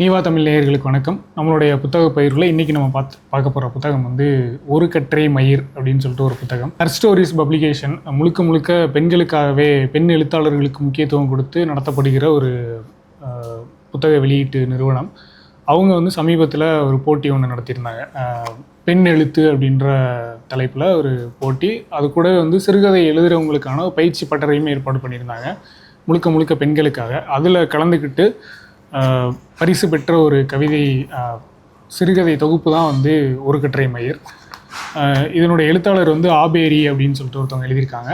நீவா தமிழ் நேயர்களுக்கு வணக்கம். நம்மளுடைய புத்தக பயிர்களில் இன்றைக்கி நம்ம பார்க்க போகிற புத்தகம் வந்து ஒரு கற்றை மயிர் அப்படின்னு சொல்லிட்டு ஒரு புத்தகம். ஹர் ஸ்டோரிஸ் பப்ளிகேஷன் முழுக்க பெண்களுக்காகவே பெண் எழுத்தாளர்களுக்கு முக்கியத்துவம் கொடுத்து நடத்தப்படுகிற ஒரு புத்தக வெளியீட்டு நிறுவனம். அவங்க வந்து சமீபத்தில் ஒரு போட்டி ஒன்று நடத்தியிருந்தாங்க. பெண் எழுத்து அப்படின்ற தலைப்பில் ஒரு போட்டி. அது கூட வந்து சிறுகதை எழுதுகிறவங்களுக்கான பயிற்சி பட்டறையும் ஏற்பாடு பண்ணியிருந்தாங்க, முழுக்க பெண்களுக்காக. அதில் கலந்துக்கிட்டு பரிசு பெற்ற ஒரு கவிதை சிறுகதை தொகுப்பு தான் வந்து ஒரு கற்றை மயிர். இதனுடைய எழுத்தாளர் வந்து ஆபேரி அப்படின்னு சொல்லிட்டு ஒருத்தவங்க எழுதியிருக்காங்க.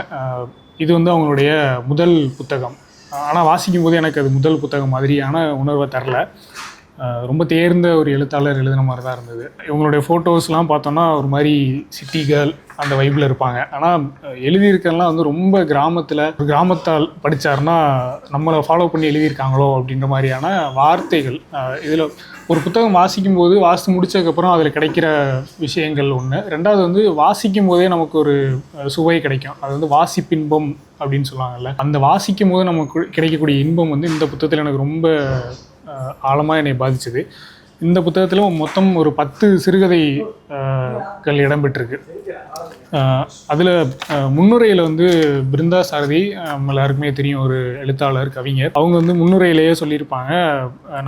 இது வந்து அவங்களுடைய முதல் புத்தகம். ஆனால் வாசிக்கும் போது எனக்கு அது முதல் புத்தகம் மாதிரியான உணர்வை தரல. ரொம்ப தேர்ந்த ஒரு எழுத்தாளர் எழுதின மாதிரி தான் இருந்தது. இவங்களுடைய ஃபோட்டோஸ்லாம் பார்த்தோன்னா ஒரு மாதிரி சிட்டி கேர்ள் அந்த வைப்பில் இருப்பாங்க. ஆனால் எழுதியிருக்கலாம் வந்து ரொம்ப கிராமத்தால் படித்தாருன்னா நம்மளை ஃபாலோ பண்ணி எழுதியிருக்காங்களோ அப்படின்ற மாதிரியான வார்த்தைகள். இதில் ஒரு புத்தகம் வாசித்து முடித்ததுக்கப்புறம் அதில் கிடைக்கிற விஷயங்கள் ஒன்று. ரெண்டாவது வந்து வாசிக்கும் போதே நமக்கு ஒரு சுவை கிடைக்கும். அது வந்து வாசிப்பின்பம் அப்படின்னு சொல்லுவாங்கல்ல. அந்த வாசிக்கும் போது நமக்கு கிடைக்கக்கூடிய இன்பம் வந்து இந்த புத்தகத்தில் எனக்கு ரொம்ப ஆழமாக என்னை பாதிச்சது. இந்த புத்தகத்தில் மொத்தம் ஒரு 10 சிறுகதைகள் இடம்பெற்றிருக்கு. அதில் முன்னுரையில் வந்து பிருந்தா சாரதி, நம்ம எல்லாருக்குமே தெரியும், ஒரு எழுத்தாளர் கவிஞர். அவங்க வந்து முன்னுரையிலேயே சொல்லியிருப்பாங்க,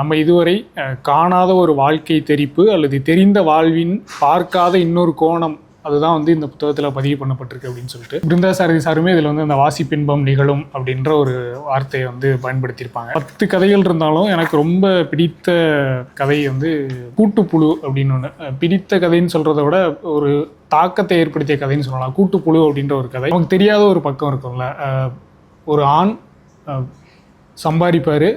நம்ம இதுவரை காணாத ஒரு வாழ்க்கை தெரிப்பு அல்லது தெரிந்த வாழ்வின் பார்க்காத இன்னொரு கோணம், அதுதான் வந்து இந்த புத்தகத்தில் பதிவு பண்ணப்பட்டிருக்கு அப்படின்னு சொல்லிட்டு. பிருந்தா சாரதி சாருமே இதில் வந்து அந்த வாசிப்பின்பம் நிகழும் அப்படின்ற ஒரு வார்த்தையை வந்து பயன்படுத்தியிருப்பாங்க. 10 கதைகள் இருந்தாலும் எனக்கு ரொம்ப பிடித்த கதை வந்து கூட்டுப்புழு அப்படின்னு ஒன்று. பிடித்த கதைன்னு சொல்கிறத விட ஒரு தாக்கத்தை ஏற்படுத்திய கதைன்னு சொல்லலாம். கூட்டுப்புழு அப்படின்ற ஒரு கதை. நமக்கு தெரியாத ஒரு பக்கம் இருக்கும்ல. ஒரு ஆண் சம்பாதிப்பார்,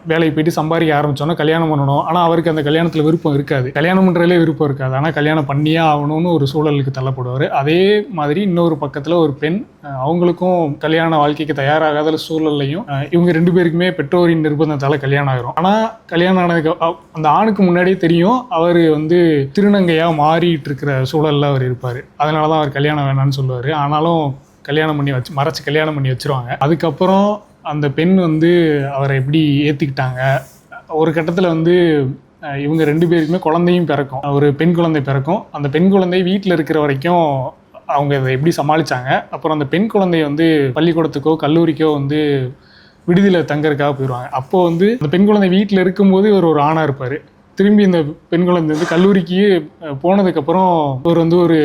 வேலைக்கு போயிட்டு சம்பாதிக்க ஆரம்பித்தோன்னா கல்யாணம் பண்ணணும். ஆனால் அவருக்கு அந்த கல்யாணத்தில் விருப்பம் இருக்காது, கல்யாணம் பண்ணுறதுலே விருப்பம் இருக்காது. ஆனால் கல்யாணம் பண்ணியே ஆகணும்னு ஒரு சூழலுக்கு தள்ளப்படுவார். அதே மாதிரி இன்னொரு பக்கத்தில் ஒரு பெண், அவங்களுக்கும் கல்யாண வாழ்க்கைக்கு தயாராகாத சூழல்லையும் இவங்க 2 பேருக்குமே பெற்றோரின் நிர்பந்தத்தால் கல்யாணம் ஆகிரும். ஆனால் கல்யாணம் ஆனதுக்கு அந்த ஆணுக்கு முன்னாடியே தெரியும் அவர் வந்து திருநங்கையாக மாறிட்டு இருக்கிற சூழலில் அவர் இருப்பார். அதனால தான் அவர் கல்யாணம் வேணான்னு சொல்லுவார். ஆனாலும் கல்யாணம் பண்ணி கல்யாணம் பண்ணி வச்சுருவாங்க. அதுக்கப்புறம் அந்த பெண் வந்து அவரை எப்படி ஏற்றுக்கிட்டாங்க. ஒரு கட்டத்தில் வந்து இவங்க 2 பேருக்குமே குழந்தையும் பிறக்கும், ஒரு பெண் குழந்தை பிறக்கும். அந்த பெண் குழந்தை வீட்டில் இருக்கிற வரைக்கும் அவங்க அதை எப்படி சமாளித்தாங்க. அப்புறம் அந்த பெண் குழந்தை வந்து பள்ளிக்கூடத்துக்கோ கல்லூரிக்கோ வந்து விடுதியில் தங்கறதுக்காக போயிடுவாங்க. அப்போது வந்து அந்த பெண் குழந்தை வீட்டில் இருக்கும்போது இவர் ஒரு ஆணாக இருப்பார். திரும்பி இந்த பெண் குழந்தை வந்து கல்லூரிக்கு போனதுக்கப்புறம் இவர் வந்து ஒரு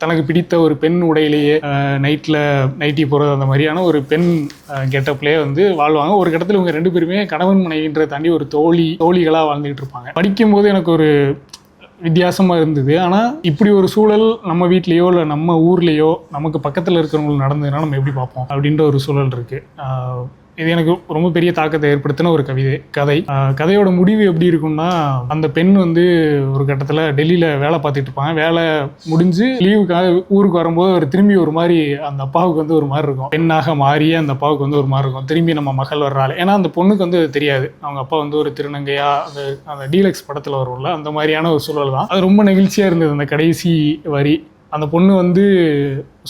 தனக்கு பிடித்த ஒரு பெண் உடையிலேயே நைட்டி போகிறது, அந்த மாதிரியான ஒரு பெண் கெட்டப்லேயே வந்து வாழ்வாங்க. ஒரு கட்டத்தில் இவங்க 2 பேருமே கணவன் மனைவின்றதை தாண்டி ஒரு தோழிகளாக வாழ்ந்துகிட்டு இருப்பாங்க. படிக்கும்போது எனக்கு ஒரு வித்தியாசமாக இருந்தது. ஆனால் இப்படி ஒரு சூழல் நம்ம வீட்லேயோ இல்லை நம்ம ஊர்லேயோ நமக்கு பக்கத்தில் இருக்கிறவங்களுக்கு நடந்ததுன்னா நம்ம எப்படி பார்ப்போம் அப்படின்ற ஒரு சூழல் இருக்குது. இது எனக்கு ரொம்ப பெரிய தாக்கத்தை ஏற்படுத்தின ஒரு கதையோட முடிவு எப்படி இருக்கும்னா, அந்த பெண் வந்து ஒரு கட்டத்தில் டெல்லியில் வேலை பார்த்துட்டு இருப்பாங்க. வேலை முடிஞ்சு லீவுக்காக ஊருக்கு வரும்போது அவர் திரும்பி ஒரு மாதிரி அந்த அப்பாவுக்கு வந்து ஒரு மாதிரி இருக்கும். பெண்ணாக மாறியே அந்த அப்பாவுக்கு வந்து ஒரு மாதிரி இருக்கும், திரும்பி நம்ம மகள் வர்றாள். ஏன்னா அந்த பொண்ணுக்கு வந்து அது தெரியாது, அவங்க அப்பா வந்து ஒரு திருநங்கையா, அந்த டீலக்ஸ் படத்தில் வரும்ல அந்த மாதிரியான ஒரு சூழல் தான். அது ரொம்ப நெகிழ்ச்சியாக இருந்தது. அந்த கடைசி வரி, அந்த பொண்ணு வந்து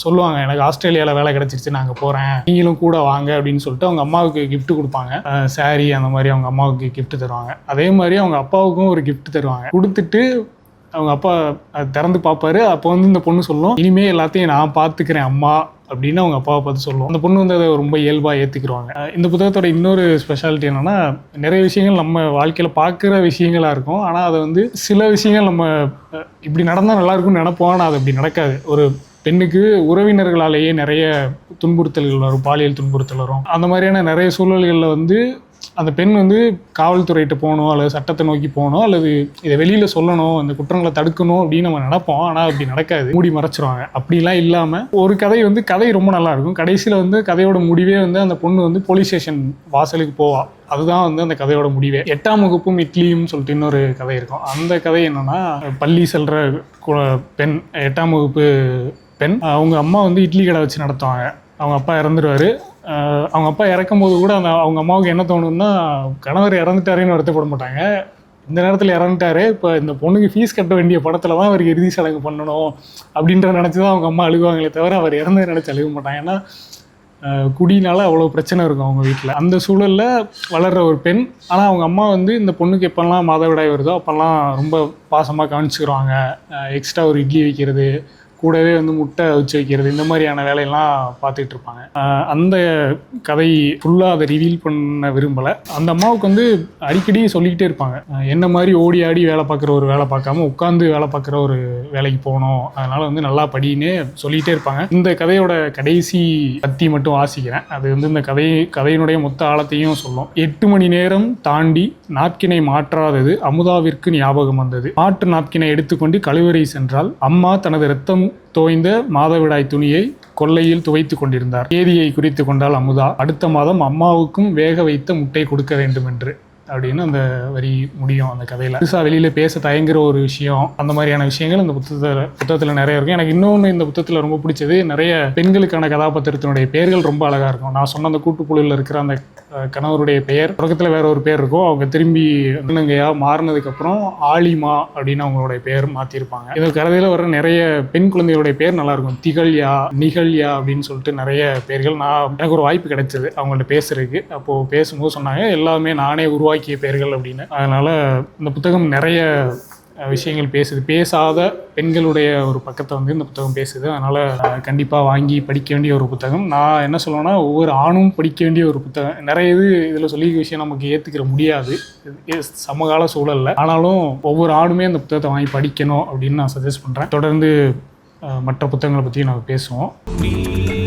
சொல்லுவாங்க, எனக்கு ஆஸ்திரேலியாவில் வேலை கிடச்சிருச்சு, நான் அங்கே போகிறேன், நீங்களும் கூட வாங்க அப்படின்னு சொல்லிட்டு அவங்க அம்மாவுக்கு கிஃப்ட் கொடுப்பாங்க. சாரி அந்த மாதிரி அவங்க அம்மாவுக்கு கிஃப்ட் தருவாங்க. அதே மாதிரி அவங்க அப்பாவுக்கும் ஒரு கிஃப்ட் தருவாங்க. கொடுத்துட்டு அவங்க அப்பா திறந்து பார்ப்பாரு. அப்போ வந்து இந்த பொண்ணு சொல்லும், இனிமேல் எல்லாத்தையும் நான் பார்த்துக்கிறேன் அம்மா அப்படின்னு அவங்க அப்பாவை பார்த்து சொல்லுவோம். அந்த பொண்ணு வந்து அதை ரொம்ப இயல்பாக ஏற்றுக்குருவாங்க. இந்த புத்தகத்தோட இன்னொரு ஸ்பெஷாலிட்டி என்னென்னா, நிறைய விஷயங்கள் நம்ம வாழ்க்கையில் பார்க்குற விஷயங்களாக இருக்கும். ஆனால் அதை வந்து சில விஷயங்கள் நம்ம இப்படி நடந்தால் நல்லாயிருக்கும்னு நினைப்போம், ஆனால் அது அப்படி நடக்காது. ஒரு பெண்ணுக்கு உறவினர்களாலேயே நிறைய துன்புறுத்தல்கள் வரும், பாலியல் துன்புறுத்தல் வரும். அந்த மாதிரியான நிறைய சூழல்களில் வந்து அந்த பெண் வந்து காவல்துறையிட்ட போகணும், அல்லது சட்டத்தை நோக்கி போகணும், அல்லது இதை வெளியில் சொல்லணும், இந்த குற்றங்களை தடுக்கணும் அப்படின்னு நம்ம நினைப்போம். ஆனால் அப்படி நடக்காது, மூடி மறைச்சிருவாங்க. அப்படிலாம் இல்லாமல் ஒரு கதை ரொம்ப நல்லாயிருக்கும். கடைசியில் வந்து கதையோட முடிவே வந்து அந்த பொண்ணு வந்து போலீஸ் ஸ்டேஷன் வாசலுக்கு போவா. அதுதான் வந்து அந்த கதையோட முடிவே. 8ஆம் வகுப்பும் இட்லியும் சொல்லிட்டு இன்னொரு கதை இருக்கும். அந்த கதை என்னன்னா, பள்ளி செல்ற பெண், 8ஆம் வகுப்பு பெண், அவங்க அம்மா வந்து இட்லி கடை வச்சு நடத்துவாங்க. அவங்க அப்பா இறந்துருவார். அவங்க அப்பா இறக்கும்போது கூட அவங்க அம்மாவுக்கு என்ன தோணுன்னா, கணவர் இறந்துட்டாரேன்னு வருத்தப்பட மாட்டாங்க, இந்த நேரத்தில் இறந்துட்டாரு, இப்போ இந்த பொண்ணுக்கு ஃபீஸ் கட்ட வேண்டிய படத்தில் தான் அவருக்கு இறுதி சடங்கு பண்ணணும் அப்படின்ற நினச்சி தான் அவங்க அம்மா அழுகுவாங்களே தவிர அவர் இறந்ததை நினச்சி அழுக மாட்டாங்க. ஏன்னா குடினால அவ்வளோ பிரச்சனை இருக்கும் அவங்க வீட்டில். அந்த சூழலில் வளர்கிற ஒரு பெண். ஆனால் அவங்க அம்மா வந்து இந்த பொண்ணுக்கு எப்போல்லாம் மாதவிடாய் வருதோ அப்போல்லாம் ரொம்ப பாசமாக கவனிச்சுக்கிறாங்க. எக்ஸ்ட்ரா ஒரு இட்லி வைக்கிறது, கூடவே வந்து முட்டை அவிச்சு வைக்கிறது, இந்த மாதிரியான வேலையெல்லாம் பார்த்துட்டு இருப்பாங்க. அந்த கதை ஃபுல்லாக அதை ரிவீல் பண்ண விரும்பலை. அந்த அம்மாவுக்கு வந்து அடிக்கடி சொல்லிக்கிட்டே இருப்பாங்க, என்ன மாதிரி ஓடி ஆடி வேலை பார்க்குற ஒரு வேலை பார்க்காம உட்காந்து வேலை பார்க்குற ஒரு வேலைக்கு போகணும், அதனால் வந்து நல்லா படின்னு சொல்லிகிட்டே இருப்பாங்க. இந்த கதையோட கடைசி பத்தி மட்டும் வாசிக்கிறேன். அது வந்து இந்த கதையினுடைய மொத்த ஆழத்தையும் சொல்லும். 8 மணி நேரம் தாண்டி நாப்கினை மாற்றாதது அமுதாவிற்கு ஞாபகம் வந்தது. மாற்று நாப்கினை எடுத்துக்கொண்டு கழிவறை சென்றால் அம்மா தனது இரத்தம் தோய்ந்த மாதவிடாய் துணியை கொல்லையில் துவைத்து கொண்டிருந்தார். தேதியை குறித்து கொண்டால் அமுதா, அடுத்த மாதம் அம்மாவுக்கும் வேக வைத்த முட்டை கொடுக்க வேண்டும் என்று அப்படின்னு அந்த வரி முடியும் அந்த கதையில். புதுசாக வெளியில் பேச தயங்குற ஒரு விஷயம், அந்த மாதிரியான விஷயங்கள் இந்த புத்தகத்தில் நிறைய இருக்கும். எனக்கு இன்னொன்று இந்த புத்தகத்தில் ரொம்ப பிடிச்சது, நிறைய பெண்களுக்கான கதாபாத்திரத்தினுடைய பெயர்கள் ரொம்ப அழகாக இருக்கும். நான் சொன்ன அந்த கூட்டுப்புழுவில் இருக்கிற அந்த கணவருடைய பெயர் தொடக்கத்தில் வேற ஒரு பேர் இருக்கும். அவங்க திரும்பி அண்ணங்கையா மாறினதுக்கப்புறம் ஆலிமா அப்படின்னு அவங்களுடைய பெயர் மாற்றிருப்பாங்க. இந்த கதையில் வர நிறைய பெண் குழந்தைகளுடைய பேர் நல்லாயிருக்கும். திகழ்யா, நிகழ்யா அப்படின்னு சொல்லிட்டு நிறைய பெயர்கள். எனக்கு ஒரு வாய்ப்பு கிடைச்சது அவங்கள்ட்ட பேசுறதுக்கு. அப்போது பேசும்போது சொன்னாங்க எல்லாமே நானே உருவாக்கிய பெயர்கள் அப்படின்னு. அதனால் இந்த புத்தகம் நிறைய விஷயங்கள் பேசுது. பேசாத பெண்களுடைய ஒரு பக்கத்தை வந்து இந்த புத்தகம் பேசுது. அதனால் கண்டிப்பாக வாங்கி படிக்க வேண்டிய ஒரு புத்தகம். நான் என்ன சொல்லுவேன்னா, ஒவ்வொரு ஆணும் படிக்க வேண்டிய ஒரு புத்தகம். நிறைய இதில் சொல்லி விஷயம் நமக்கு ஏற்றுக்கிற முடியாது சமகால சூழலில். ஆனாலும் ஒவ்வொரு ஆணுமே அந்த புத்தகத்தை வாங்கி படிக்கணும் அப்படின்னு நான் சஜஸ்ட் பண்ணுறேன். தொடர்ந்து மற்ற புத்தகங்களை பற்றியும் நம்ம பேசுவோம்.